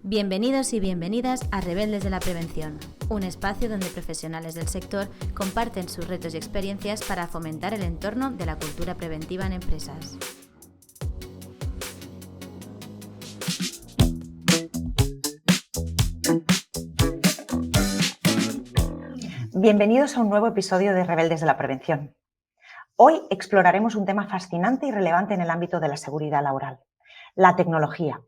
Bienvenidos y bienvenidas a Rebeldes de la Prevención, un espacio donde profesionales del sector comparten sus retos y experiencias para fomentar el entorno de la cultura preventiva en empresas. Bienvenidos a un nuevo episodio de Rebeldes de la Prevención. Hoy exploraremos un tema fascinante y relevante en el ámbito de la seguridad laboral: la tecnología.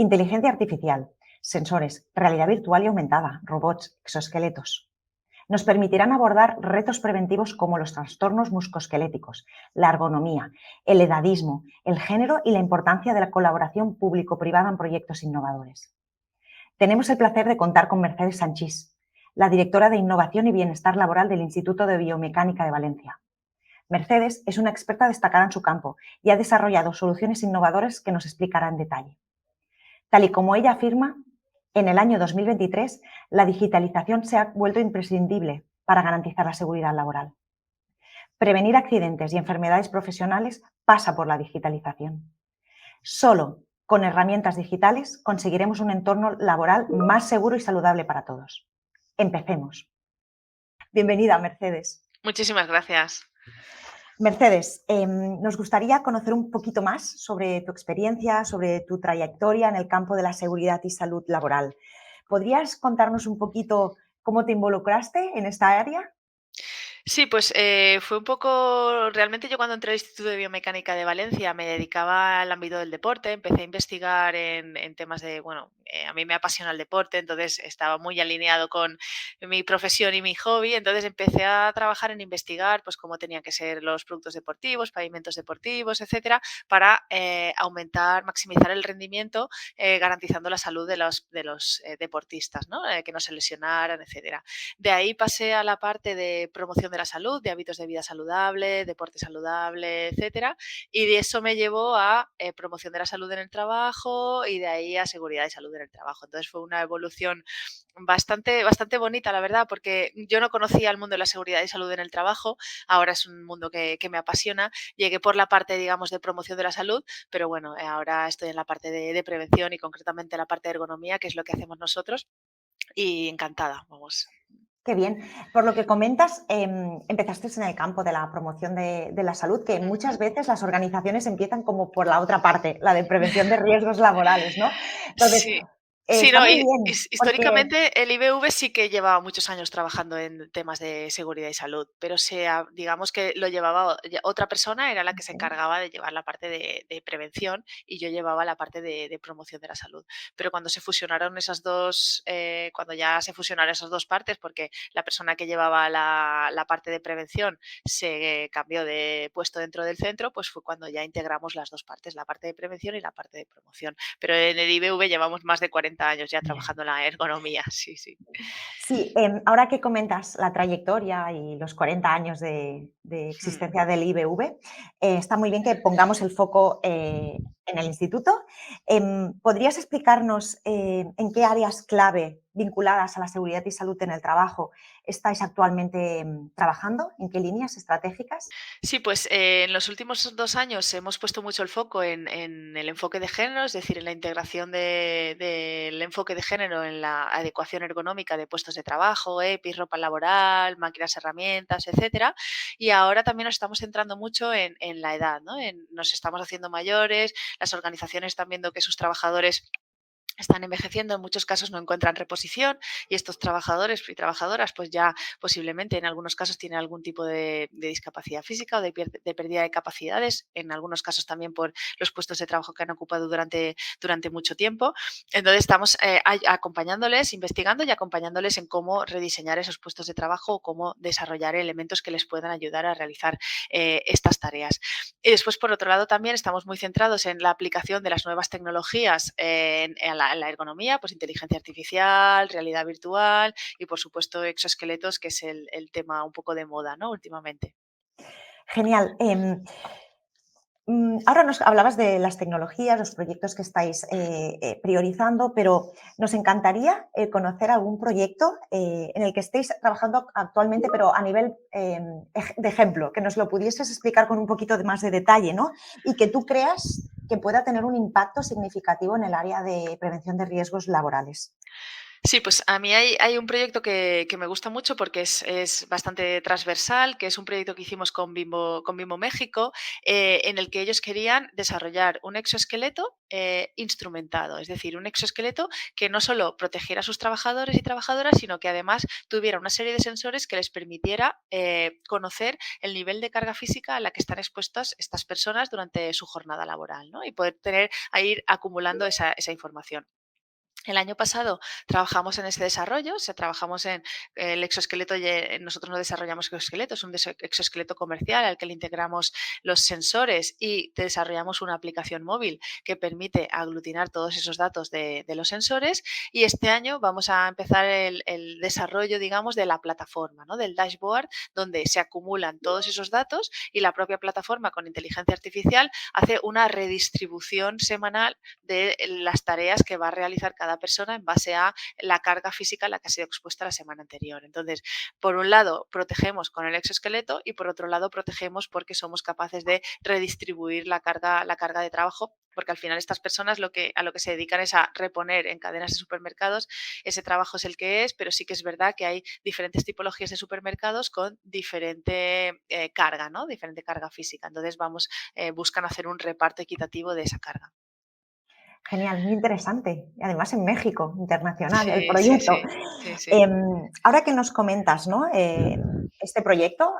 Inteligencia artificial, sensores, realidad virtual y aumentada, robots, exoesqueletos. Nos permitirán abordar retos preventivos como los trastornos musculoesqueléticos, la ergonomía, el edadismo, el género y la importancia de la colaboración público-privada en proyectos innovadores. Tenemos el placer de contar con Mercedes Sanchís, la directora de Innovación y Bienestar Laboral del Instituto de Biomecánica de Valencia. Mercedes es una experta destacada en su campo y ha desarrollado soluciones innovadoras que nos explicará en detalle. Tal y como ella afirma, en el año 2023 la digitalización se ha vuelto imprescindible para garantizar la seguridad laboral. Prevenir accidentes y enfermedades profesionales pasa por la digitalización. Solo con herramientas digitales conseguiremos un entorno laboral más seguro y saludable para todos. Empecemos. Bienvenida, Mercedes. Muchísimas gracias. Mercedes, nos gustaría conocer un poquito más sobre tu experiencia, sobre tu trayectoria en el campo de la seguridad y salud laboral. ¿Podrías contarnos un poquito cómo te involucraste en esta área? Sí, pues fue un poco, realmente yo cuando entré al Instituto de Biomecánica de Valencia me dedicaba al ámbito del deporte, empecé a investigar en temas de, bueno, a mí me apasiona el deporte, entonces estaba muy alineado con mi profesión y mi hobby, entonces empecé a trabajar en investigar pues cómo tenían que ser los productos deportivos, pavimentos deportivos, etcétera, para aumentar, maximizar el rendimiento, garantizando la salud de los deportistas, ¿no? Que no se lesionaran, etcétera. De ahí pasé a la parte de promoción de la salud, de hábitos de vida saludable, deporte saludable, etcétera. Y de eso me llevó a promoción de la salud en el trabajo y de ahí a seguridad y salud en el trabajo. Entonces fue una evolución bastante bonita, la verdad, porque yo no conocía el mundo de la seguridad y salud en el trabajo. Ahora es un mundo que me apasiona. Llegué por la parte, digamos, de promoción de la salud, pero bueno, ahora estoy en la parte de prevención y concretamente la parte de ergonomía, que es lo que hacemos nosotros. Y encantada, vamos. Qué bien. Por lo que comentas, empezaste en el campo de la promoción de la salud, que muchas veces las organizaciones empiezan como por la otra parte, la de prevención de riesgos laborales, ¿no? Entonces, Sí, sí, está no, muy bien, porque históricamente el IBV sí que llevaba muchos años trabajando en temas de seguridad y salud, pero digamos que lo llevaba otra persona, era la que se encargaba de llevar la parte de prevención y yo llevaba la parte de promoción de la salud. Pero cuando se fusionaron esas dos, cuando ya se fusionaron esas dos partes, porque la persona que llevaba la parte de prevención se cambió de puesto dentro del centro, pues fue cuando ya integramos las dos partes, la parte de prevención y la parte de promoción. Pero en el IBV llevamos más de 40 años ya trabajando en la ergonomía, sí, sí. sí, ahora que comentas la trayectoria y los 40 años de Mm. existencia del IBV, está muy bien que pongamos el foco en el instituto. ¿Podrías explicarnos en qué áreas clave vinculadas a la seguridad y salud en el trabajo estáis actualmente trabajando? ¿En qué líneas estratégicas? Sí, pues en los últimos 2 años hemos puesto mucho el foco en el enfoque de género, es decir, en la integración del enfoque de género en la adecuación ergonómica de puestos de trabajo, EPIs, ropa laboral, máquinas, herramientas, etcétera. Y ahora también nos estamos centrando mucho en la edad, ¿no? Nos estamos haciendo mayores, las organizaciones están viendo que sus trabajadores están envejeciendo, en muchos casos no encuentran reposición y estos trabajadores y trabajadoras pues ya posiblemente en algunos casos tienen algún tipo de discapacidad física o de pérdida de capacidades, en algunos casos también por los puestos de trabajo que han ocupado durante mucho tiempo. Entonces estamos acompañándoles, investigando y acompañándoles en cómo rediseñar esos puestos de trabajo o cómo desarrollar elementos que les puedan ayudar a realizar estas tareas. Y después, por otro lado, también estamos muy centrados en la aplicación de las nuevas tecnologías en la ergonomía, pues inteligencia artificial, realidad virtual y, por supuesto, exoesqueletos, que es el tema un poco de moda, ¿no? Últimamente. Genial. Ahora nos hablabas de las tecnologías, los proyectos que estáis priorizando, pero nos encantaría conocer algún proyecto en el que estéis trabajando actualmente, pero a nivel de ejemplo, que nos lo pudieses explicar con un poquito más de detalle, ¿no? Y que tú creas que pueda tener un impacto significativo en el área de prevención de riesgos laborales. Sí, pues a mí hay un proyecto que me gusta mucho porque es bastante transversal, que es un proyecto que hicimos con Bimbo México, en el que ellos querían desarrollar un exoesqueleto instrumentado, es decir, un exoesqueleto que no solo protegiera a sus trabajadores y trabajadoras, sino que además tuviera una serie de sensores que les permitiera conocer el nivel de carga física a la que están expuestas estas personas durante su jornada laboral, ¿no? Y poder tener a ir acumulando esa información. El año pasado trabajamos en ese desarrollo, o sea, trabajamos en el exoesqueleto, nosotros no desarrollamos exoesqueletos, es un exoesqueleto comercial al que le integramos los sensores y desarrollamos una aplicación móvil que permite aglutinar todos esos datos de los sensores, y este año vamos a empezar el desarrollo, digamos, de la plataforma, ¿no? Del dashboard, donde se acumulan todos esos datos y la propia plataforma con inteligencia artificial hace una redistribución semanal de las tareas que va a realizar cada persona en base a la carga física a la que ha sido expuesta la semana anterior. Entonces, por un lado, protegemos con el exoesqueleto y por otro lado, protegemos porque somos capaces de redistribuir la carga de trabajo, porque al final estas personas a lo que se dedican es a reponer en cadenas de supermercados. Ese trabajo es el que es, pero sí que es verdad que hay diferentes tipologías de supermercados con diferente carga, ¿no? Diferente carga física. Entonces, buscan hacer un reparto equitativo de esa carga. Genial, muy interesante. Y además en México, internacional, el Sí, sí, proyecto. sí, sí, sí. Ahora que nos comentas, ¿no? Este proyecto,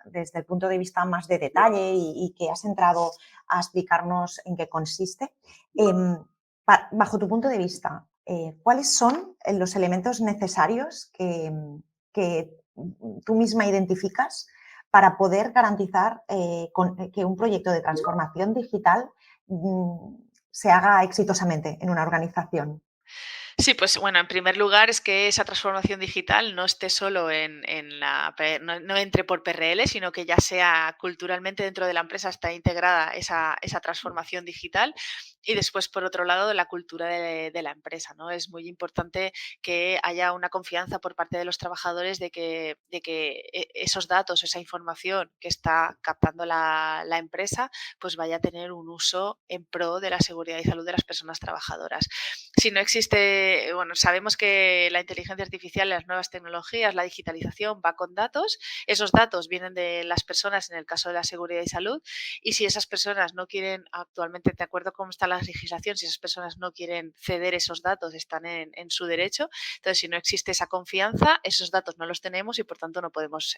desde el punto de vista más de detalle y que has entrado a explicarnos en qué consiste, bajo tu punto de vista, ¿cuáles son los elementos necesarios que tú misma identificas para poder garantizar que un proyecto de transformación digital mm, se haga exitosamente en una organización? Sí, pues bueno, en primer lugar es que esa transformación digital no esté solo no entre por PRL, sino que ya sea culturalmente dentro de la empresa está integrada esa transformación digital. Y después, por otro lado, la cultura de la empresa, ¿no? Es muy importante que haya una confianza por parte de los trabajadores de que esos datos, esa información que está captando la empresa, pues vaya a tener un uso en pro de la seguridad y salud de las personas trabajadoras. Si no existe, bueno, sabemos que la inteligencia artificial, las nuevas tecnologías, la digitalización va con datos. Esos datos vienen de las personas en el caso de la seguridad y salud, y si esas personas no quieren, actualmente, de acuerdo con cómo está la legislación, si esas personas no quieren ceder esos datos, están en su derecho. Entonces, si no existe esa confianza, esos datos no los tenemos y por tanto no podemos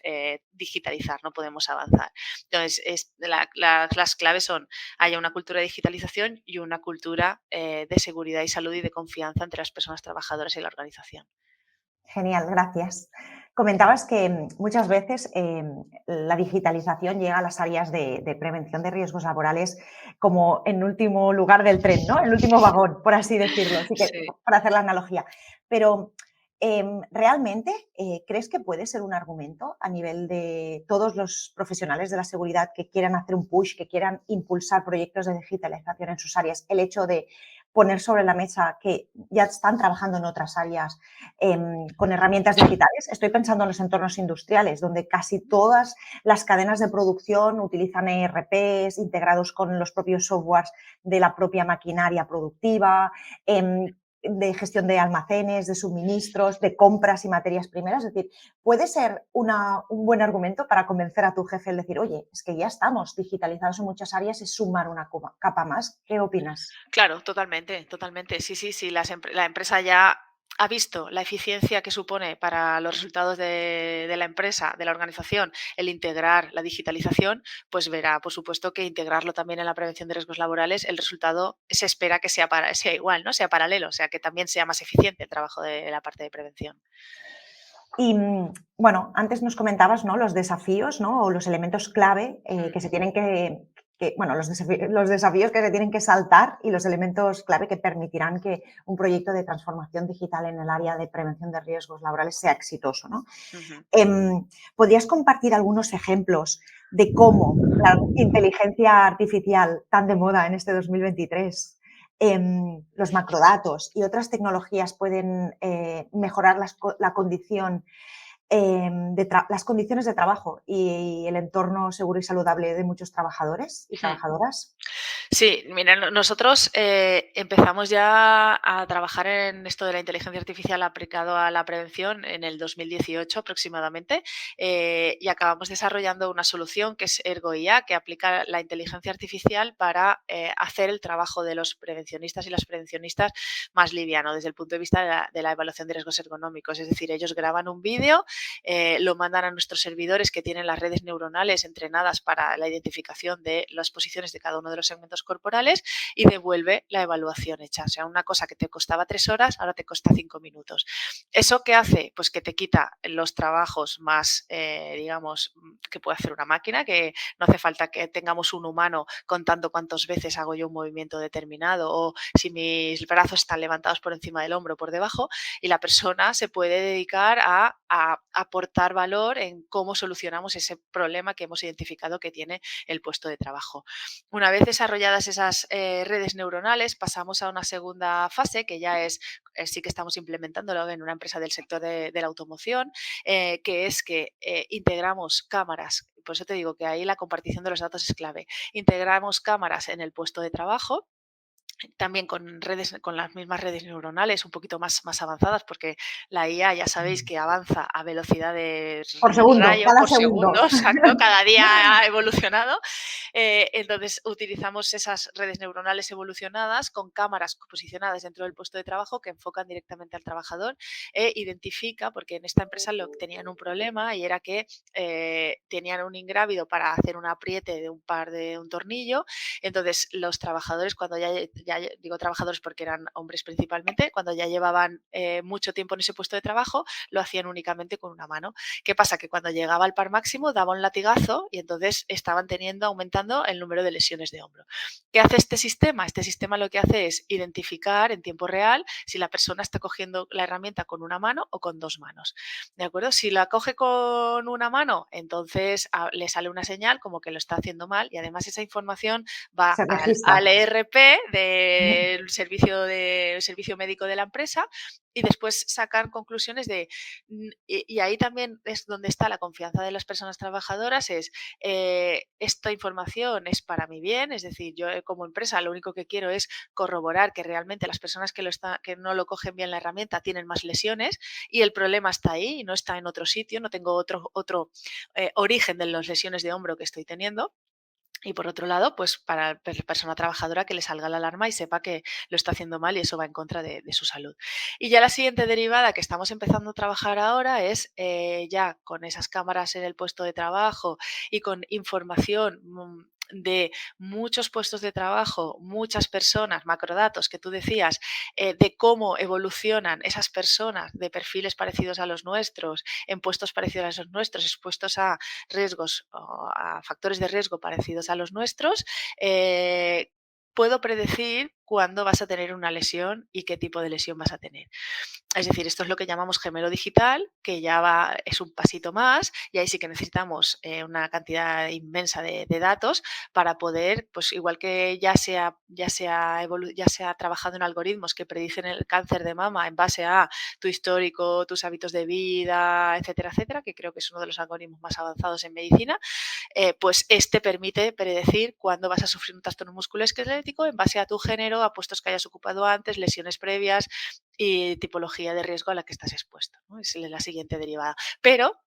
digitalizar, no podemos avanzar. Entonces, las claves son: haya una cultura de digitalización y una cultura de seguridad y salud y de confianza entre las personas trabajadoras y la organización. Genial, gracias. Comentabas que muchas veces la digitalización llega a las áreas de prevención de riesgos laborales como en último lugar del tren, ¿no? El último vagón, por así decirlo, así que Sí. para hacer la analogía. Pero ¿realmente crees que puede ser un argumento a nivel de todos los profesionales de la seguridad que quieran hacer un push, que quieran impulsar proyectos de digitalización en sus áreas, el hecho de poner sobre la mesa que ya están trabajando en otras áreas con herramientas digitales? Estoy pensando en los entornos industriales, donde casi todas las cadenas de producción utilizan ERPs integrados con los propios softwares de la propia maquinaria productiva, de gestión de almacenes, de suministros, de compras y materias primeras. Es decir, puede ser un buen argumento para convencer a tu jefe el decir, oye, es que ya estamos digitalizados en muchas áreas, es sumar una capa más. ¿Qué opinas? Claro, totalmente, totalmente. Sí, sí, sí. La empresa ya ha visto la eficiencia que supone para los resultados de la empresa, de la organización, el integrar la digitalización, pues verá, por supuesto, que integrarlo también en la prevención de riesgos laborales, el resultado se espera que sea igual, ¿no? Sea paralelo, o sea, que también sea más eficiente el trabajo de la parte de prevención. Y bueno, antes nos comentabas, ¿no?, los desafíos, ¿no?, o los elementos clave que se tienen que bueno, los desafíos que se tienen que saltar y los elementos clave que permitirán que un proyecto de transformación digital en el área de prevención de riesgos laborales sea exitoso, ¿no? ¿Podrías compartir algunos ejemplos de cómo la inteligencia artificial, tan de moda en este 2023, los macrodatos y otras tecnologías pueden mejorar la condición las condiciones de trabajo y el entorno seguro y saludable de muchos trabajadores y trabajadoras? Sí, mira, nosotros empezamos ya a trabajar en esto de la inteligencia artificial aplicado a la prevención en el 2018 aproximadamente y acabamos desarrollando una solución que es ErgoIA, que aplica la inteligencia artificial para hacer el trabajo de los prevencionistas y las prevencionistas más liviano desde el punto de vista de la evaluación de riesgos ergonómicos. Es decir, ellos graban un vídeo, lo mandan a nuestros servidores que tienen las redes neuronales entrenadas para la identificación de las posiciones de cada uno de los segmentos corporales y devuelve la evaluación hecha. O sea, una cosa que te costaba 3 horas, ahora te cuesta 5 minutos. ¿Eso qué hace? Pues que te quita los trabajos más, digamos, que puede hacer una máquina, que no hace falta que tengamos un humano contando cuántas veces hago yo un movimiento determinado o si mis brazos están levantados por encima del hombro o por debajo, y la persona se puede dedicar a aportar valor en cómo solucionamos ese problema que hemos identificado que tiene el puesto de trabajo. Una vez desarrolladas esas redes neuronales, pasamos a una segunda fase que ya es, sí que estamos implementándolo en una empresa del sector de la automoción, que es que integramos cámaras. Por eso te digo que ahí la compartición de los datos es clave. Integramos cámaras en el puesto de trabajo, también con redes, con las mismas redes neuronales un poquito más avanzadas, porque la IA ya sabéis que avanza a velocidades Por segundo, rayo cada por segundo. segundo, exacto, cada día ha evolucionado. Entonces utilizamos esas redes neuronales evolucionadas con cámaras posicionadas dentro del puesto de trabajo que enfocan directamente al trabajador e identifica, porque en esta empresa tenían un problema y era que tenían un ingrávido para hacer un apriete de un tornillo. Entonces los trabajadores, cuando ya digo trabajadores porque eran hombres principalmente, cuando ya llevaban mucho tiempo en ese puesto de trabajo, lo hacían únicamente con una mano. ¿Qué pasa? Que cuando llegaba al par máximo daba un latigazo y entonces estaban aumentando el número de lesiones de hombro. ¿Qué hace este sistema? Este sistema lo que hace es identificar en tiempo real si la persona está cogiendo la herramienta con una mano o con dos manos. ¿De acuerdo? Si la coge con una mano, entonces le sale una señal como que lo está haciendo mal y además esa información va Se registra. al ERP del servicio médico de la empresa y después sacar conclusiones y ahí también es donde está la confianza de las personas trabajadoras, es esta información es para mi bien, es decir, yo como empresa lo único que quiero es corroborar que realmente las personas que no lo cogen bien la herramienta tienen más lesiones y el problema está ahí y no está en otro sitio, no tengo otro origen de las lesiones de hombro que estoy teniendo. Y por otro lado, pues para la persona trabajadora que le salga la alarma y sepa que lo está haciendo mal y eso va en contra de su salud. Y ya la siguiente derivada que estamos empezando a trabajar ahora es ya con esas cámaras en el puesto de trabajo y con información de muchos puestos de trabajo, muchas personas, macrodatos que tú decías, de cómo evolucionan esas personas de perfiles parecidos a los nuestros, en puestos parecidos a los nuestros, expuestos a riesgos o a factores de riesgo parecidos a los nuestros, puedo predecir cuándo vas a tener una lesión y qué tipo de lesión vas a tener. Es decir, esto es lo que llamamos gemelo digital, que es un pasito más y ahí sí que necesitamos una cantidad inmensa de datos para poder, pues igual que ya se ha trabajado en algoritmos que predicen el cáncer de mama en base a tu histórico, tus hábitos de vida, etcétera, etcétera, que creo que es uno de los algoritmos más avanzados en medicina, pues este permite predecir cuándo vas a sufrir un trastorno musculoesquelético en base a tu género, a puestos que hayas ocupado antes, lesiones previas y tipología de riesgo a la que estás expuesto, ¿no? Es la siguiente derivada. Pero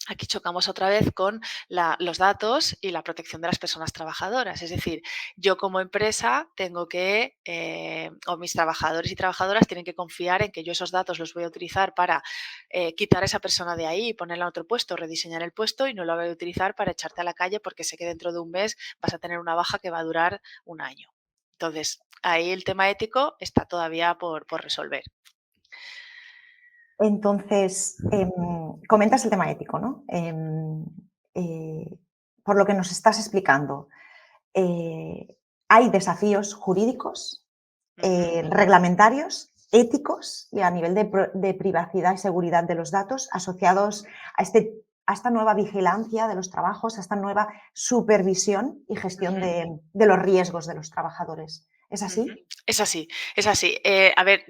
aquí chocamos otra vez con los datos y la protección de las personas trabajadoras. Es decir, yo como empresa tengo que, o mis trabajadores y trabajadoras tienen que confiar en que yo esos datos los voy a utilizar para quitar a esa persona de ahí y ponerla a otro puesto, rediseñar el puesto y no lo voy a utilizar para echarte a la calle porque sé que dentro de un mes vas a tener una baja que va a durar un año. Entonces, ahí el tema ético está todavía por resolver. Entonces, comentas el tema ético, ¿no? Por lo que nos estás explicando, hay desafíos jurídicos, reglamentarios, éticos y a nivel de privacidad y seguridad de los datos asociados a esta nueva vigilancia de los trabajos, a esta nueva supervisión y gestión de los riesgos de los trabajadores. ¿Es así? Es así, es así. A ver,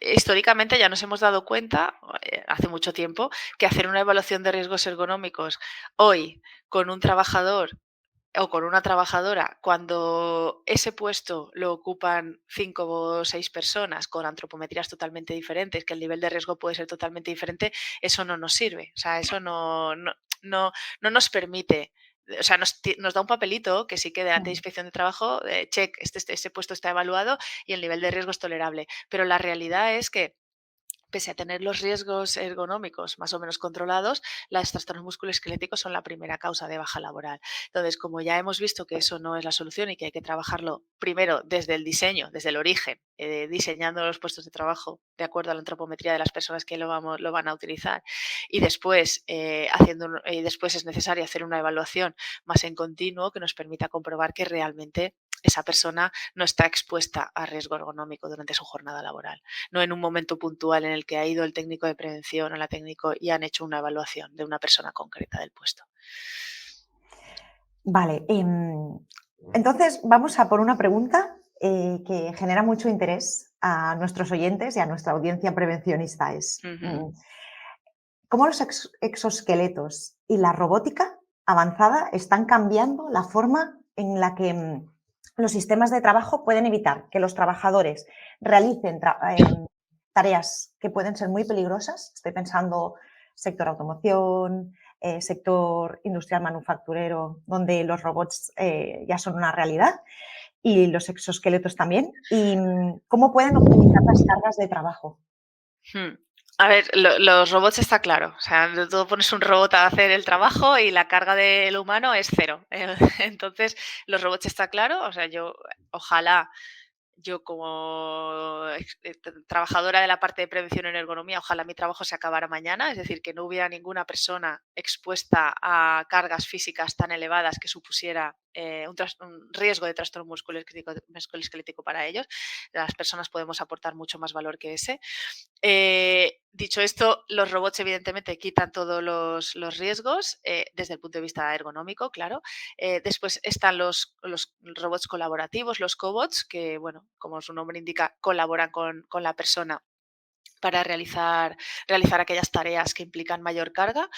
históricamente ya nos hemos dado cuenta, hace mucho tiempo, que hacer una evaluación de riesgos ergonómicos hoy con un trabajador o con una trabajadora, cuando ese puesto lo ocupan 5 o 6 personas con antropometrías totalmente diferentes, que el nivel de riesgo puede ser totalmente diferente, eso no nos sirve. O sea, eso no nos permite. O sea, nos da un papelito que sí que delante de inspección de trabajo, check, este puesto está evaluado y el nivel de riesgo es tolerable. Pero la realidad es que pese a tener los riesgos ergonómicos más o menos controlados, los trastornos musculoesqueléticos son la primera causa de baja laboral. Entonces, como ya hemos visto que eso no es la solución y que hay que trabajarlo primero desde el diseño, desde el origen, diseñando los puestos de trabajo de acuerdo a la antropometría de las personas que lo van a utilizar, y después, después es necesario hacer una evaluación más en continuo que nos permita comprobar que realmente esa persona no está expuesta a riesgo ergonómico durante su jornada laboral, no en un momento puntual en el que ha ido el técnico de prevención o la técnico y han hecho una evaluación de una persona concreta del puesto. Vale, entonces vamos a por una pregunta que genera mucho interés a nuestros oyentes y a nuestra audiencia prevencionista. ¿Cómo los exoesqueletos y la robótica avanzada están cambiando la forma en la que los sistemas de trabajo pueden evitar que los trabajadores realicen tareas que pueden ser muy peligrosas? Estoy pensando sector automoción, sector industrial manufacturero, donde los robots ya son una realidad, y los exoesqueletos también. ¿Y cómo pueden optimizar las cargas de trabajo? A ver, los robots está claro. O sea, tú pones un robot a hacer el trabajo y la carga del humano es cero. Entonces, los robots está claro. O sea, ojalá yo como trabajadora de la parte de prevención en ergonomía, ojalá mi trabajo se acabara mañana, es decir, que no hubiera ninguna persona expuesta a cargas físicas tan elevadas que supusiera un riesgo de trastorno musculoesquelético para ellos. Las personas podemos aportar mucho más valor que ese. Dicho esto, los robots evidentemente quitan todos los riesgos desde el punto de vista ergonómico, claro. Después están los robots colaborativos, los cobots, que, bueno, como su nombre indica, colaboran con la persona para realizar aquellas tareas que implican mayor carga.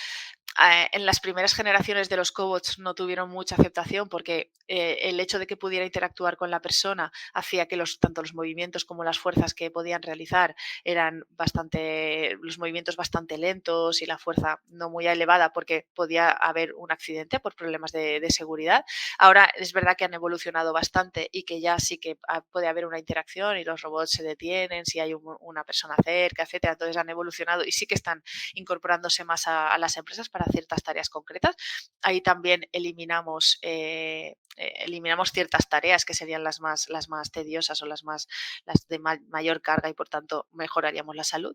En las primeras generaciones de los cobots no tuvieron mucha aceptación porque el hecho de que pudiera interactuar con la persona hacía que tanto los movimientos como las fuerzas que podían realizar eran los movimientos bastante lentos y la fuerza no muy elevada porque podía haber un accidente por problemas de seguridad. Ahora es verdad que han evolucionado bastante y que ya sí que puede haber una interacción y los robots se detienen si hay una persona cerca, etcétera. Entonces han evolucionado y sí que están incorporándose más a las empresas para ciertas tareas concretas. Ahí también eliminamos ciertas tareas que serían las más tediosas o las de mayor carga y por tanto mejoraríamos la salud.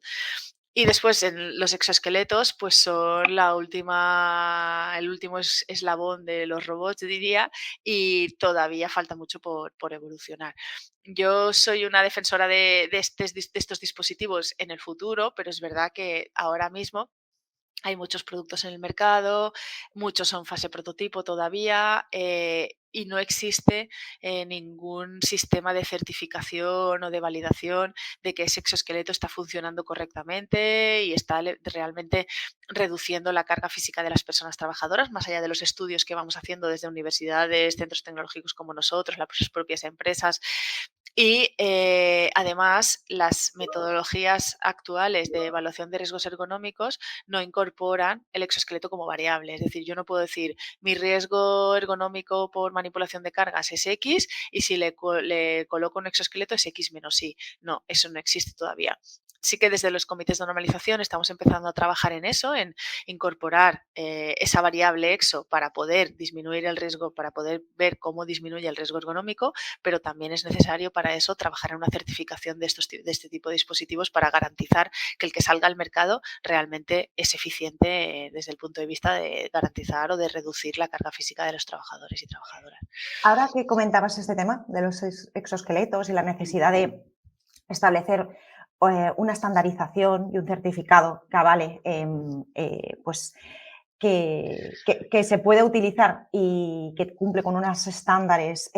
Y después en los exoesqueletos, pues son el último eslabón de los robots, diría, y todavía falta mucho por evolucionar. Yo soy una defensora de estos dispositivos en el futuro, pero es verdad que ahora mismo hay muchos productos en el mercado, muchos son fase prototipo todavía y no existe ningún sistema de certificación o de validación de que ese exoesqueleto está funcionando correctamente y está realmente reduciendo la carga física de las personas trabajadoras, más allá de los estudios que vamos haciendo desde universidades, centros tecnológicos como nosotros, las propias empresas. Y además, las metodologías actuales de evaluación de riesgos ergonómicos no incorporan el exoesqueleto como variable. Es decir, yo no puedo decir mi riesgo ergonómico por manipulación de cargas es X y si le coloco un exoesqueleto es X menos Y. No, eso no existe todavía. sí que desde los comités de normalización estamos empezando a trabajar en eso, en incorporar esa variable EXO para poder disminuir el riesgo, para poder ver cómo disminuye el riesgo ergonómico, pero también es necesario para eso trabajar en una certificación de este tipo de dispositivos para garantizar que el que salga al mercado realmente es eficiente desde el punto de vista de garantizar o de reducir la carga física de los trabajadores y trabajadoras. Ahora que comentabas este tema de los exoesqueletos y la necesidad de establecer una estandarización y un certificado que avale pues, que se puede utilizar y que cumple con unos estándares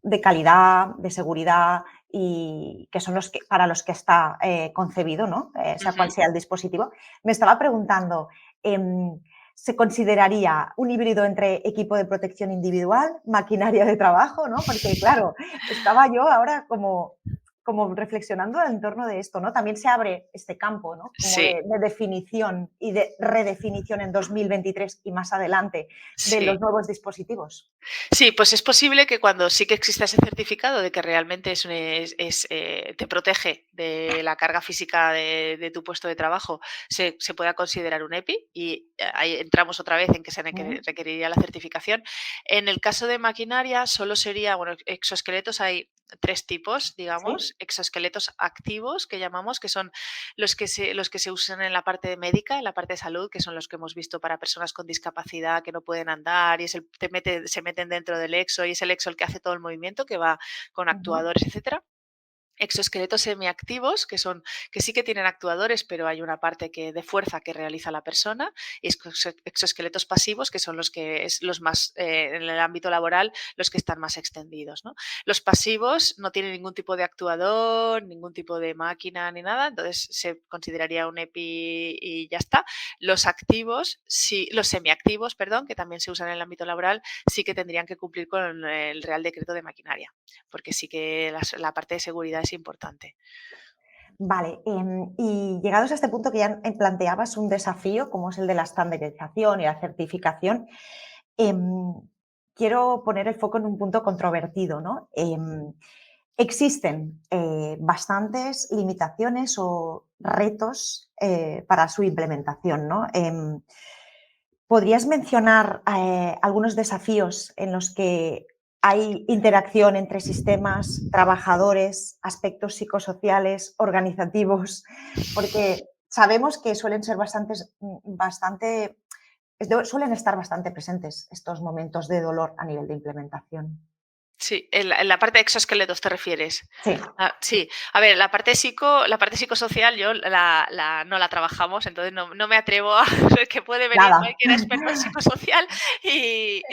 de calidad, de seguridad y que son para los que está concebido, ¿no? Sea cual sea el dispositivo. Me estaba preguntando, ¿se consideraría un híbrido entre equipo de protección individual, maquinaria de trabajo, ¿no? Porque, claro, estaba yo ahora como reflexionando en torno de esto, ¿no? También se abre este campo, ¿no? Como Sí, de definición y de redefinición en 2023 y más adelante de sí. los nuevos dispositivos. Sí, pues es posible que cuando sí que exista ese certificado de que realmente te protege de la carga física de tu puesto de trabajo, se pueda considerar un EPI y ahí entramos otra vez en que se requeriría la certificación. En el caso de maquinaria, solo sería, bueno, exoesqueletos hay 3 tipos, Sí. digamos, exoesqueletos activos que llamamos, que son los que se usan en la parte médica, en la parte de salud, que son los que hemos visto para personas con discapacidad que no pueden andar y se meten dentro del exo y es el exo el que hace todo el movimiento, que va con Ujú. actuadores, etcétera. Exoesqueletos semiactivos, que sí que tienen actuadores, pero hay una parte de fuerza que realiza la persona, y exoesqueletos pasivos, que son los más, en el ámbito laboral, los que están más extendidos, ¿no? Los pasivos no tienen ningún tipo de actuador, ningún tipo de máquina ni nada, entonces se consideraría un EPI y ya está. Los activos, sí, los semiactivos, perdón, que también se usan en el ámbito laboral, sí que tendrían que cumplir con el Real Decreto de Maquinaria, porque sí que la parte de seguridad es importante. Vale, y llegados a este punto que ya planteabas un desafío como es el de la estandarización y la certificación, em, quiero poner el foco en un punto controvertido, ¿no? Existen bastantes limitaciones o retos para su implementación, ¿no? ¿Podrías mencionar algunos desafíos en los que hay interacción entre sistemas, trabajadores, aspectos psicosociales, organizativos? Porque sabemos que suelen ser suelen estar bastante presentes estos momentos de dolor a nivel de implementación. Sí, en la parte de exoesqueletos te refieres. Sí, Ah, sí, a ver, la parte psicosocial yo no la trabajamos, entonces no me atrevo a que puede venir nada. cualquier experto en psicosocial y,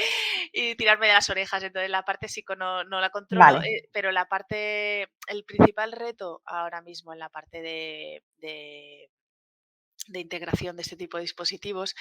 y tirarme de las orejas. Entonces la parte psico no la controlo, Vale, pero el principal reto ahora mismo en la parte de integración de este tipo de dispositivos.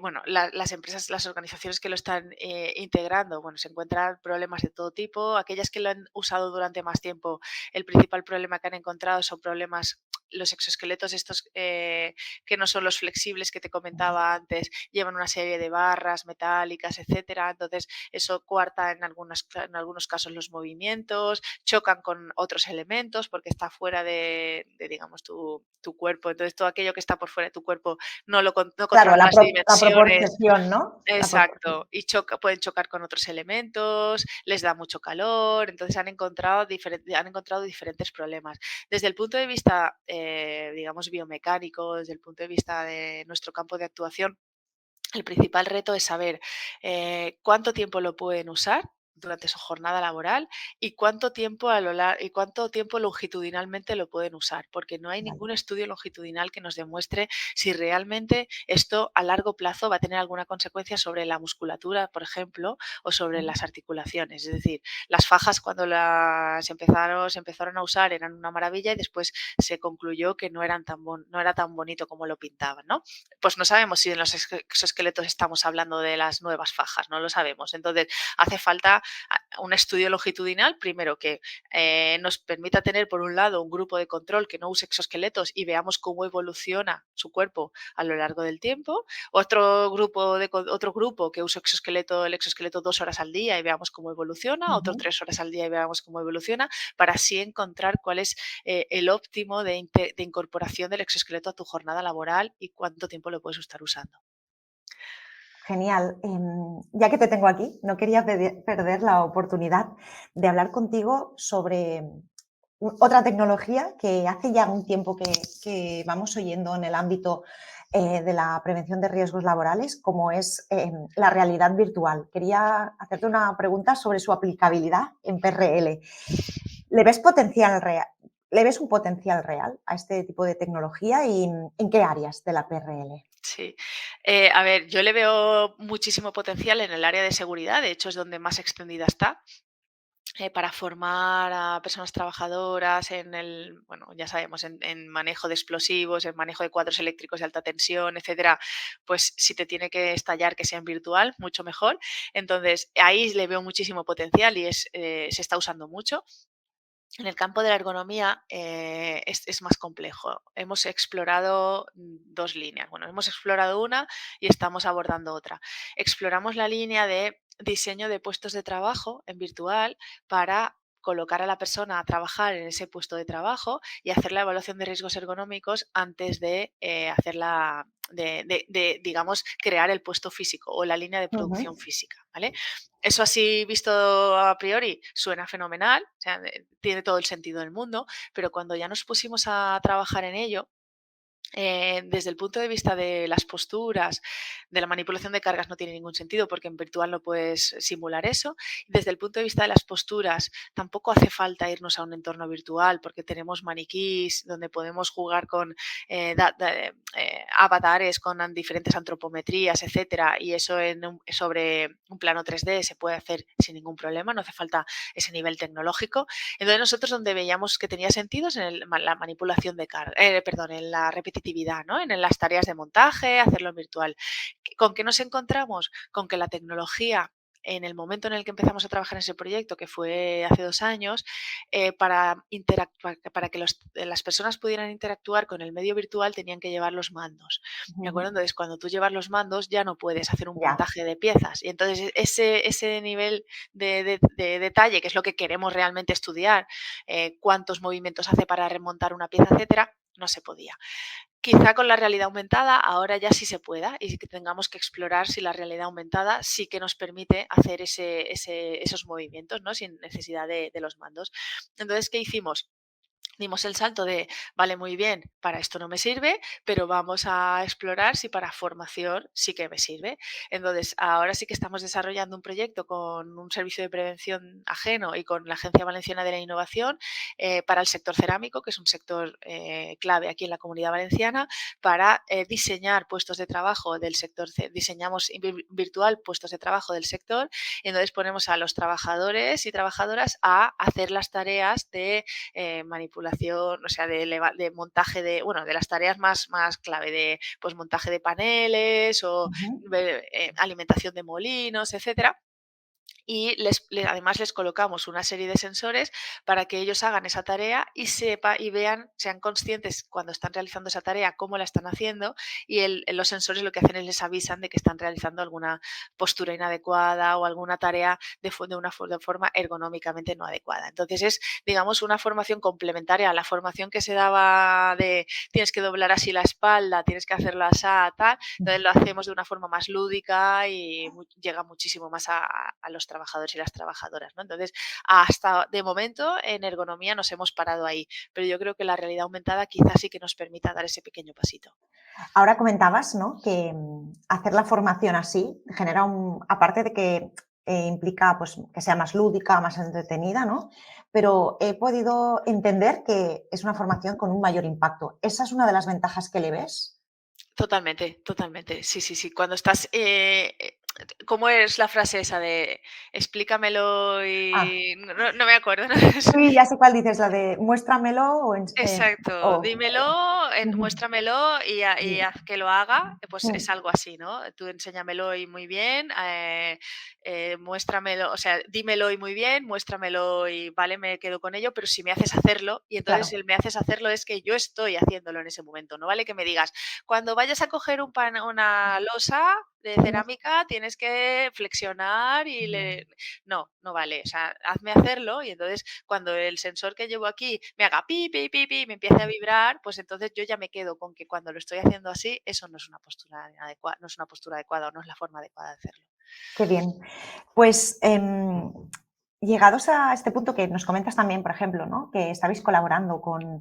Bueno, las empresas, las organizaciones que lo están integrando, bueno, se encuentran problemas de todo tipo. Aquellas que lo han usado durante más tiempo, el principal problema que han encontrado son problemas, los exoesqueletos estos que no son los flexibles que te comentaba antes, llevan una serie de barras metálicas, etcétera. Entonces, eso coarta en algunos casos los movimientos, chocan con otros elementos porque está fuera digamos, tu cuerpo. Entonces, todo aquello que está por fuera de tu cuerpo no claro, controla las la dimensiones. proporción, ¿no? La proporción. Exacto, y pueden chocar con otros elementos, les da mucho calor, entonces han encontrado diferentes problemas. Desde el punto de vista, digamos, biomecánico, desde el punto de vista de nuestro campo de actuación, el principal reto es saber cuánto tiempo lo pueden usar durante su jornada laboral y cuánto tiempo longitudinalmente lo pueden usar, porque no hay Vale. ningún estudio longitudinal que nos demuestre si realmente esto a largo plazo va a tener alguna consecuencia sobre la musculatura, por ejemplo, o sobre Ujú. las articulaciones. Es decir, las fajas cuando se empezaron a usar eran una maravilla y después se concluyó que no era tan bonito como lo pintaban, ¿no? Pues no sabemos si en los exoesqueletos estamos hablando de las nuevas fajas, no lo sabemos. Entonces, hace falta un estudio longitudinal, primero que nos permita tener, por un lado, un grupo de control que no use exoesqueletos y veamos cómo evoluciona su cuerpo a lo largo del tiempo. Otro grupo que use el exoesqueleto 2 horas al día y veamos cómo evoluciona, otro 3 horas al día y veamos cómo evoluciona, para así encontrar cuál es el óptimo de incorporación del exoesqueleto a tu jornada laboral y cuánto tiempo lo puedes estar usando. Genial. Ya que te tengo aquí, no quería perder la oportunidad de hablar contigo sobre otra tecnología que hace ya un tiempo que vamos oyendo en el ámbito de la prevención de riesgos laborales, como es la realidad virtual. Quería hacerte una pregunta sobre su aplicabilidad en PRL. ¿Le ves ¿Le ves un potencial real a este tipo de tecnología y en qué áreas de la PRL? Sí. A ver, yo le veo muchísimo potencial en el área de seguridad, de hecho es donde más extendida está. Para formar a personas trabajadoras bueno, ya sabemos, en manejo de explosivos, en manejo de cuadros eléctricos de alta tensión, etcétera, pues si te tiene que estallar, que sea en virtual, mucho mejor. Entonces, ahí le veo muchísimo potencial y se está usando mucho. En el campo de la ergonomía es más complejo. Hemos explorado dos líneas. Bueno, hemos explorado una y estamos abordando otra. Exploramos la línea de diseño de puestos de trabajo en virtual para colocar a la persona a trabajar en ese puesto de trabajo y hacer la evaluación de riesgos ergonómicos antes de digamos, crear el puesto físico o la línea de producción física, ¿vale? Eso así visto a priori suena fenomenal, o sea, tiene todo el sentido del mundo, pero cuando ya nos pusimos a trabajar en ello, desde el punto de vista de las posturas, de la manipulación de cargas no tiene ningún sentido porque en virtual no puedes simular eso. Desde el punto de vista de las posturas, tampoco hace falta irnos a un entorno virtual porque tenemos maniquís donde podemos jugar con avatares con diferentes antropometrías, etcétera, y eso sobre un plano 3D se puede hacer sin ningún problema, no hace falta ese nivel tecnológico. Entonces nosotros donde veíamos que tenía sentido es en la manipulación de carga, en la repetitividad, ¿no? En las tareas de montaje, hacerlo en virtual. ¿Con qué nos encontramos? Con que la tecnología en el momento en el que empezamos a trabajar en ese proyecto, que fue hace 2 años, para que las personas pudieran interactuar con el medio virtual tenían que llevar los mandos. ¿De acuerdo? Entonces, cuando tú llevas los mandos ya no puedes hacer un Ya. montaje de piezas. Y entonces ese nivel de detalle, que es lo que queremos realmente estudiar, cuántos movimientos hace para remontar una pieza, etcétera, no se podía. Quizá con la realidad aumentada ahora ya sí se pueda y que tengamos que explorar si la realidad aumentada sí que nos permite hacer esos movimientos, ¿no? Sin necesidad de los mandos. Entonces, ¿qué hicimos? Dimos el salto de, vale, muy bien, para esto no me sirve, pero vamos a explorar si para formación sí que me sirve. Entonces, ahora sí que estamos desarrollando un proyecto con un servicio de prevención ajeno y con la Agencia Valenciana de la Innovación para el sector cerámico, que es un sector clave aquí en la Comunidad Valenciana, para diseñar puestos de trabajo del sector, diseñamos virtual puestos de trabajo del sector, y entonces ponemos a los trabajadores y trabajadoras a hacer las tareas de manipulación, o sea, de montaje de las tareas más clave de pues montaje de paneles o alimentación de molinos, etcétera. Y además les colocamos una serie de sensores para que ellos hagan esa tarea y sean conscientes cuando están realizando esa tarea cómo la están haciendo, y los sensores lo que hacen es les avisan de que están realizando alguna postura inadecuada o alguna tarea de forma ergonómicamente no adecuada. Entonces es, digamos, una formación complementaria a la formación que se daba de tienes que doblar así la espalda, tienes que hacerlo así, tal. Entonces lo hacemos de una forma más lúdica y llega muchísimo más a los trabajadores y las trabajadoras, ¿no? Entonces, hasta de momento en ergonomía nos hemos parado ahí, pero yo creo que la realidad aumentada quizás sí que nos permita dar ese pequeño pasito. Ahora comentabas, ¿no?, que hacer la formación así genera aparte de que implica pues, que sea más lúdica, más entretenida, ¿no? Pero he podido entender que es una formación con un mayor impacto. ¿Esa es una de las ventajas que le ves? Totalmente, totalmente. Sí, sí, sí. Cuando estás, ¿cómo es la frase esa de explícamelo Ah, y no me acuerdo, ¿no? sí, ya sé cuál dices, la de muéstramelo o Exacto, dímelo muéstramelo y Sí, haz que lo haga, pues es mm, algo así, ¿no? Tú enséñamelo y muy bien, muéstramelo, o sea, dímelo y muy bien, muéstramelo y vale, me quedo con ello, pero si me haces hacerlo, y entonces claro. el me haces hacerlo es que yo estoy haciéndolo en ese momento, no vale que me digas, cuando vayas a coger una losa de Ujú. cerámica tienes que flexionar y le... No, no vale, o sea, hazme hacerlo y entonces cuando el sensor que llevo aquí me haga pi, pi, pi, pi, me empiece a vibrar, pues entonces yo ya me quedo con que cuando lo estoy haciendo así, eso no es una postura adecuada, no es una postura adecuada o no es la forma adecuada de hacerlo. Qué bien. Pues, llegados a este punto que nos comentas también, por ejemplo, ¿no? Que estabais colaborando con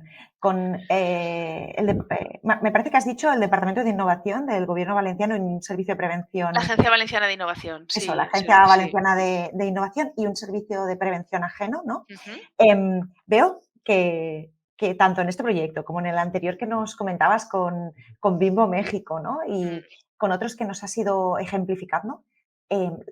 el me parece que has dicho el Departamento de Innovación del Gobierno valenciano en un servicio de La prevención, Agencia Valenciana de Innovación, eso, la sí, sí, Agencia sí. Valenciana de Innovación y un servicio de prevención ajeno, ¿no? Ujú, Veo que tanto en este proyecto como en el anterior que nos comentabas con Bimbo México, ¿no? Y mm, con otros que nos has ido ejemplificando,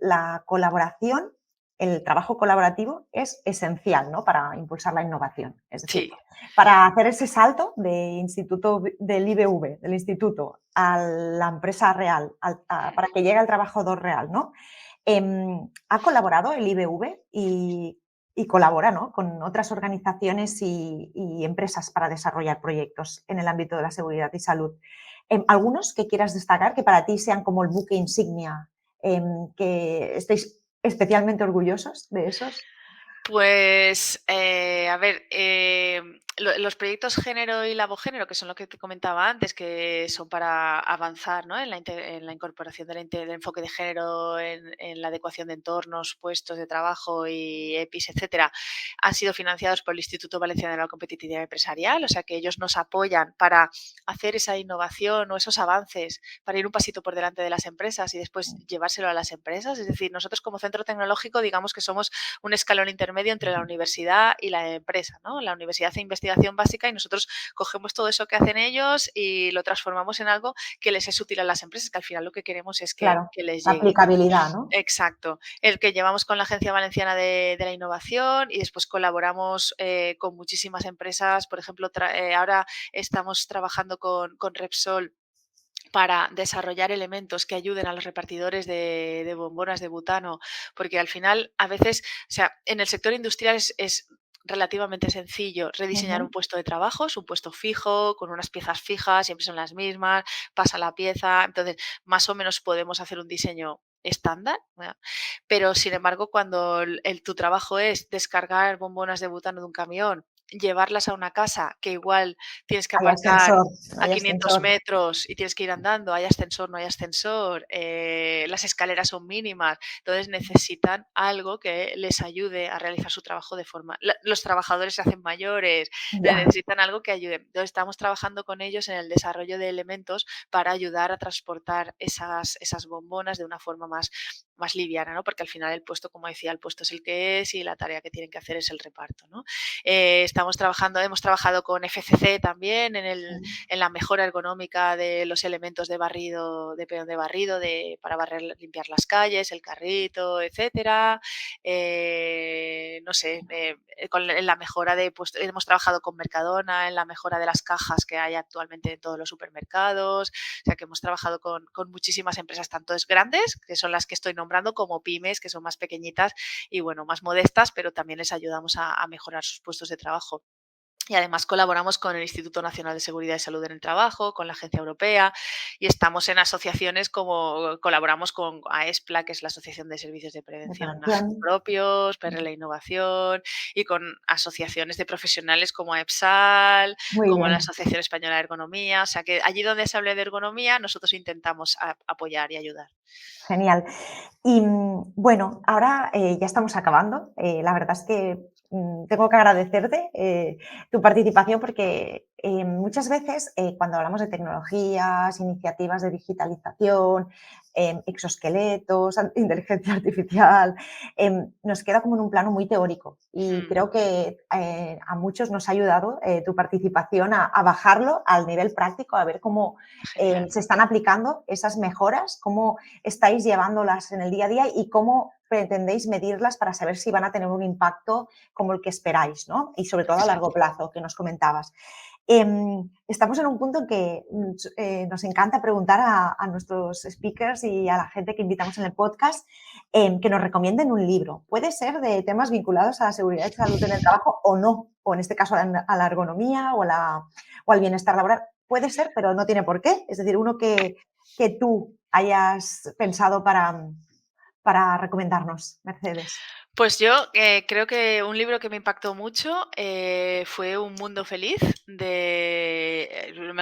la colaboración, el trabajo colaborativo es esencial, ¿no? Para impulsar la innovación. Es decir, sí. para hacer ese salto del IBV, del instituto, a la empresa real, para que llegue al trabajador real, ¿no? Ha colaborado el IBV y colabora, ¿no? Con otras organizaciones y empresas para desarrollar proyectos en el ámbito de la seguridad y salud. ¿Algunos que quieras destacar que para ti sean como el buque insignia, que estéis especialmente orgullosos de esos? Pues, a ver, los proyectos género y labogénero, que son lo que te comentaba antes, que son para avanzar, ¿no? En la incorporación del enfoque de género en la adecuación de entornos, puestos de trabajo y EPIs, etcétera, han sido financiados por el Instituto Valenciano de la Competitividad Empresarial, o sea que ellos nos apoyan para hacer esa innovación o esos avances, para ir un pasito por delante de las empresas y después llevárselo a las empresas. Es decir, nosotros como centro tecnológico, digamos que somos un escalón intermedio entre la universidad y la empresa, ¿no? La universidad hace investigación básica y nosotros cogemos todo eso que hacen ellos y lo transformamos en algo que les es útil a las empresas, que al final lo que queremos es Claro, que les la llegue, ¿no? aplicabilidad, ¿no? Exacto. El que llevamos con la Agencia Valenciana de la Innovación y después colaboramos con muchísimas empresas. Por ejemplo, ahora estamos trabajando con Repsol para desarrollar elementos que ayuden a los repartidores de bombonas de butano, porque al final a veces, o sea, en el sector industrial es relativamente sencillo rediseñar un Ujú. puesto de trabajo, es un puesto fijo, con unas piezas fijas, siempre son las mismas, pasa la pieza, entonces más o menos podemos hacer un diseño estándar, ¿verdad? Pero sin embargo, cuando tu trabajo es descargar bombonas de butano de un camión, llevarlas a una casa que igual tienes que Hay aparcar ascensor, a hay 500 ascensor. metros y tienes que ir andando, hay ascensor, no hay ascensor, las escaleras son mínimas, entonces necesitan algo que les ayude a realizar su trabajo de forma... Los trabajadores se hacen mayores, Ya, necesitan algo que ayude. Entonces estamos trabajando con ellos en el desarrollo de elementos para ayudar a transportar esas bombonas de una forma más liviana, ¿no? Porque al final el puesto, como decía, el puesto es el que es y la tarea que tienen que hacer es el reparto, ¿no? Hemos trabajado con FCC también en la mejora ergonómica de los elementos de barrido, de peón de barrido, para barrer, limpiar las calles, el carrito, etcétera. No sé, en la mejora pues hemos trabajado con Mercadona en la mejora de las cajas que hay actualmente en todos los supermercados. O sea que hemos trabajado con muchísimas empresas, tanto grandes, que son las que estoy nombrando, como pymes, que son más pequeñitas y bueno, más modestas, pero también les ayudamos a mejorar sus puestos de trabajo. Y además colaboramos con el Instituto Nacional de Seguridad y Salud en el Trabajo, con la Agencia Europea y estamos en asociaciones como colaboramos con AESPLA, que es la Asociación de Servicios de de Prevención prevención. Propios, PR la Innovación y con asociaciones de profesionales como AEPSAL, Muy como la bien. Asociación Española de Ergonomía. O sea que allí donde se hable de ergonomía, nosotros intentamos apoyar y ayudar. Genial. Y bueno, ahora ya estamos acabando. La verdad es que tengo que agradecerte tu participación porque muchas veces cuando hablamos de tecnologías, iniciativas de digitalización, exoesqueletos, inteligencia artificial, nos queda como en un plano muy teórico y Mm, creo que a muchos nos ha ayudado tu participación a bajarlo al nivel práctico, a ver cómo genial. se están aplicando esas mejoras, cómo estáis llevándolas en el día a día y cómo pretendéis medirlas para saber si van a tener un impacto como el que esperáis, ¿no? Y sobre todo a largo plazo, que nos comentabas. Estamos en un punto en que nos encanta preguntar a nuestros speakers y a la gente que invitamos en el podcast que nos recomienden un libro. Puede ser de temas vinculados a la seguridad y salud en el trabajo o no, o en este caso a la ergonomía o al bienestar laboral. Puede ser, pero no tiene por qué. Es decir, uno que tú hayas pensado para recomendarnos, Mercedes. Pues yo creo que un libro que me impactó mucho fue Un mundo feliz me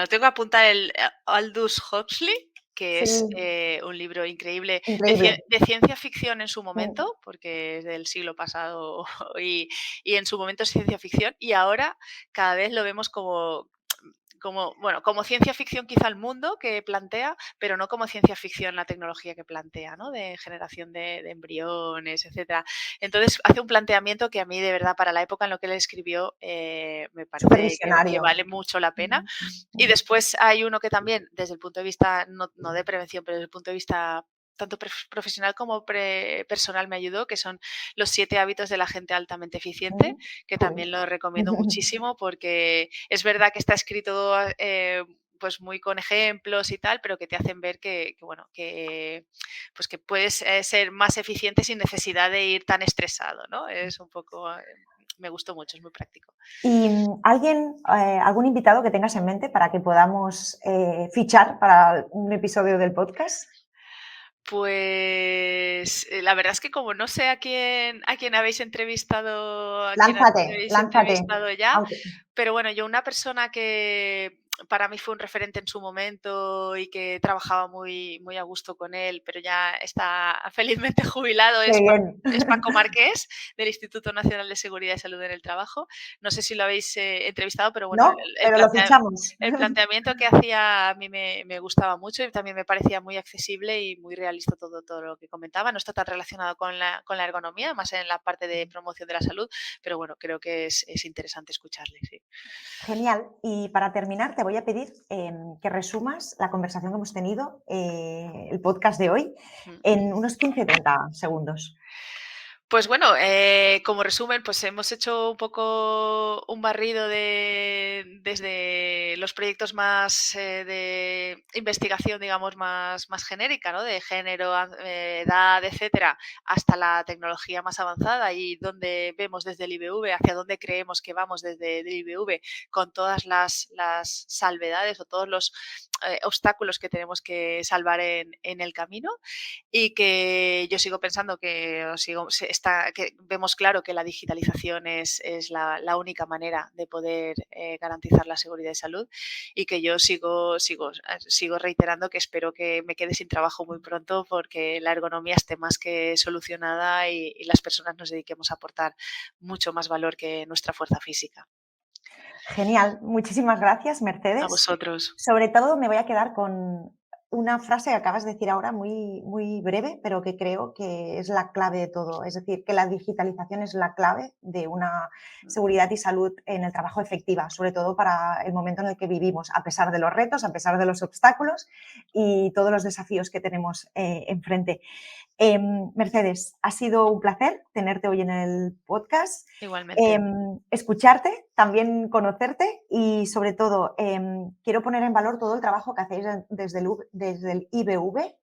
lo tengo que apuntar, el Aldous Huxley, que es Sí, un libro increíble increíble. de ciencia ficción en su momento, porque es del siglo pasado y en su momento es ciencia ficción, y ahora cada vez lo vemos como ciencia ficción quizá el mundo que plantea, pero no como ciencia ficción la tecnología que plantea, ¿no? De generación de embriones, etcétera. Entonces hace un planteamiento que a mí de verdad para la época en lo que él escribió me Súper parece que visionario. vale mucho la pena. Y después hay uno que también desde el punto de vista, no de prevención, pero desde el punto de vista tanto profesional como personal me ayudó, que son Los 7 hábitos de la gente altamente eficiente, que también lo recomiendo muchísimo porque es verdad que está escrito pues muy con ejemplos y tal, pero que te hacen ver pues que puedes ser más eficiente sin necesidad de ir tan estresado, ¿no? Es un poco, me gustó mucho, es muy práctico. ¿Y algún invitado que tengas en mente para que podamos fichar para un episodio del podcast? Pues la verdad es que como no sé a quién habéis entrevistado, Lánzate. ya, Aunque, pero bueno, yo una persona que para mí fue un referente en su momento y que trabajaba muy, muy a gusto con él, pero ya está felizmente jubilado, qué bien. es Paco Marqués, del Instituto Nacional de Seguridad y Salud en el Trabajo. No sé si lo habéis entrevistado, pero bueno, No, pero lo fichamos. el planteamiento que hacía a mí me gustaba mucho y también me parecía muy accesible y muy realista todo lo que comentaba. No está tan relacionado con la ergonomía, más en la parte de promoción de la salud, pero bueno, creo que es interesante escucharle, sí. Genial. Y para terminar, te voy a pedir que resumas la conversación que hemos tenido, el podcast de hoy, Mm. en unos 15-30 segundos. Pues bueno, como resumen, pues hemos hecho un poco un barrido desde los proyectos más de investigación, digamos, más genérica, ¿no? De género, edad, etcétera, hasta la tecnología más avanzada y donde vemos desde el IBV, hacia dónde creemos que vamos desde el IBV, con todas las salvedades o todos los obstáculos que tenemos que salvar en el camino. Y que yo sigo pensando que vemos claro que la digitalización es la única manera de poder garantizar la seguridad y salud y que yo sigo reiterando que espero que me quede sin trabajo muy pronto porque la ergonomía esté más que solucionada y las personas nos dediquemos a aportar mucho más valor que nuestra fuerza física. Genial. Muchísimas gracias, A Mercedes. vosotros. Sobre todo me voy a quedar con una frase que acabas de decir ahora muy, muy breve, pero que creo que es la clave de todo. Es decir, que la digitalización es la clave de una seguridad y salud en el trabajo efectiva, sobre todo para el momento en el que vivimos, a pesar de los retos, a pesar de los obstáculos y todos los desafíos que tenemos enfrente. Mercedes, ha sido un placer tenerte hoy en el podcast, Igualmente. escucharte, también conocerte y sobre todo quiero poner en valor todo el trabajo que hacéis desde el IBV,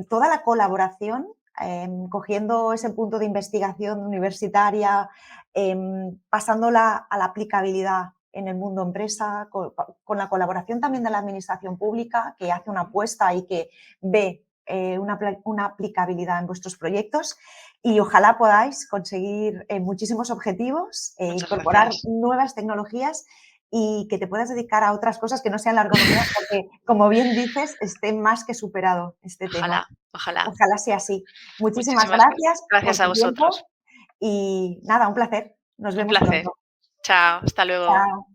toda la colaboración, cogiendo ese punto de investigación universitaria, pasándola a la aplicabilidad en el mundo empresa, con la colaboración también de la administración pública que hace una apuesta y que ve una aplicabilidad en vuestros proyectos y ojalá podáis conseguir muchísimos objetivos, Muchas incorporar gracias. nuevas tecnologías y que te puedas dedicar a otras cosas que no sean la ergonomía, porque, como bien dices, esté más que superado este tema. Ojalá, ojalá. Ojalá sea así. Muchísimas Muchísimas gracias por gracias a tu vosotros. tiempo y nada, un placer. Nos Un vemos placer. pronto. Chao, hasta luego. Chao.